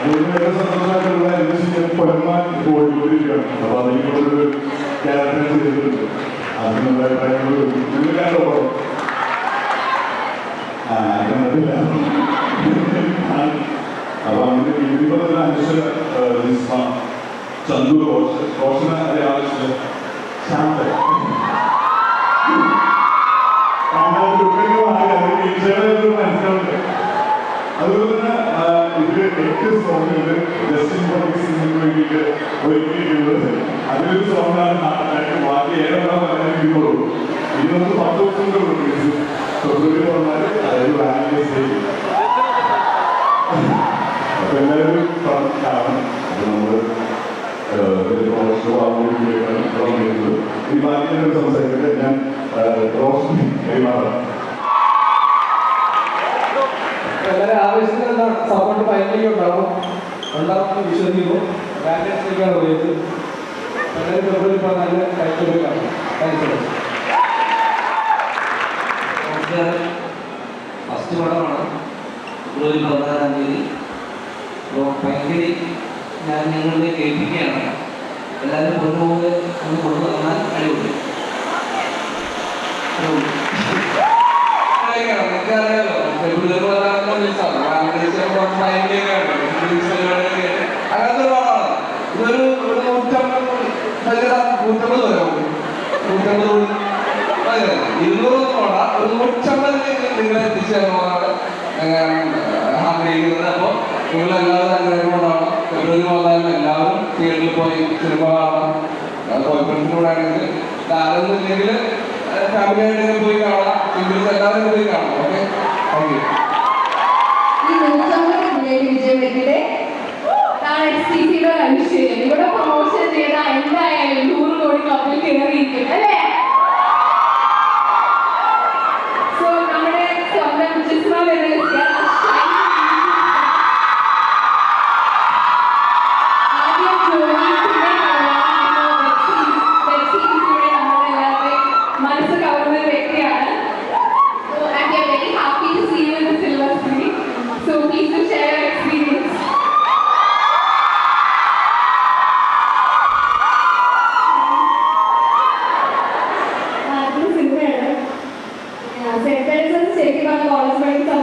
അതിന് സന്തോഷമായിട്ടുള്ള പൊന്മാൻ പോയിക്കൊണ്ടിരിക്കുകയാണ്. അപ്പോൾ അതിനോടൊരു ക്യാരക്ടർ ചെയ്തിട്ടുണ്ട്. അതിനുള്ള അഭിപ്രായങ്ങൾ നിങ്ങൾക്കാണോ പറയും? കണ്ടില്ല. അപ്പോൾ അങ്ങനെ ഇതിപ്പോൾ തന്നെ അനുശ്വര നിസ്മ ചന്തു റോഷന ആവശ്യം ശാന്ത മനസ്സിലാവുന്നത്. അതുപോലെ തന്നെ ഇതിൽ 8 സോങ്ങുകൾ ജസ്റ്റിൻ ബോബീസിന് വേണ്ടിയിട്ട് ഒരുക്കിയിട്ടുള്ളത്. അതിലൊരു സോങ്ങാണ് ബാക്കി 7 പറയാനിരിക്കുള്ളൂ. ഇന്നത്തെ 10 ദിവസങ്ങളുടെ റിലീസ് ഫെബ്രുവരി 14 അതായത് വാലന്റൈൻസ് ഡേ. അപ്പൊ എല്ലാവരും കാണണം. അത് നമ്മൾ ഈ ബാക്കിയൊരു സംസാരിക്കട്ടെ. ഞാൻ റോഷനി കൈമാറാം. എല്ലാവരും ആവേശത്തിലുള്ള സപ്പോർട്ട് ഫൈനലിലേക്ക് ഉണ്ടാവും വിശ്വസിക്കുന്നു. വാലന്റൈൻസിലേക്കാണ് പോയത്. എല്ലാവരും ഫെബ്രുവരി 14 കഴിച്ചെടുക്കാം. ഫസ്റ്റ് പടമാണ് ഫെബ്രുവരി 14-ാം തീയതി. അപ്പോൾ ഭയങ്കര ഞാൻ നിങ്ങളുടെ കേൾപ്പിക്കുകയാണ്. എല്ലാവരും കൊണ്ടുപോകുക ഒന്ന് കൊണ്ടു തന്നാൽ അടിപൊളി. എനിക്കറിയാലോ ഫെബ്രുവരി 14-ാം ദിവസമാണ് അങ്ങനത്തെ ഒരു പടമാണ്. ഇതൊരു 150 വരും. 200 വേണ്ട, ഒരു 150 നിങ്ങളെ എത്തിച്ചേർന്നതാണ് ആഗ്രഹിക്കുന്നത്. അപ്പോൾ നിങ്ങളെല്ലാവരും അനുഗ്രഹം കൊണ്ടാണ് ഫെബ്രുവരി 14-ന് എല്ലാവരും തിയേറ്ററിൽ പോയി സിനിമ കാണാം. ബോയ്ഫ്രണ്ട്സിനോട് ആണെങ്കിൽ ആരൊന്നും ഇല്ലെങ്കിൽ ഫാമിലി ആയിട്ട് പോയി കാണാം. സിംഗിൾസ് എല്ലാവരും പോയി കാണാം. Okay, thank you. ഇവിടെ പ്രൊമോഷൻ ചെയ്ത എന്തായാലും 100 കോടി ക്ലബിൽ കയറിയിരിക്കും അല്ലേ? സോ നമ്മുടെ സ്വന്തം ജിസ്മ മനസ്സ് കവർന്ന ഒരു വ്യക്തിയാണ്. So and we are very happy to see you in the silver screen. So please do share your experience. സിനിമയാണ്. സെന്റ് ആൻഡ്രൂസ് ശരിക്കും പറഞ്ഞ കോളേജ് പഠിക്കുന്ന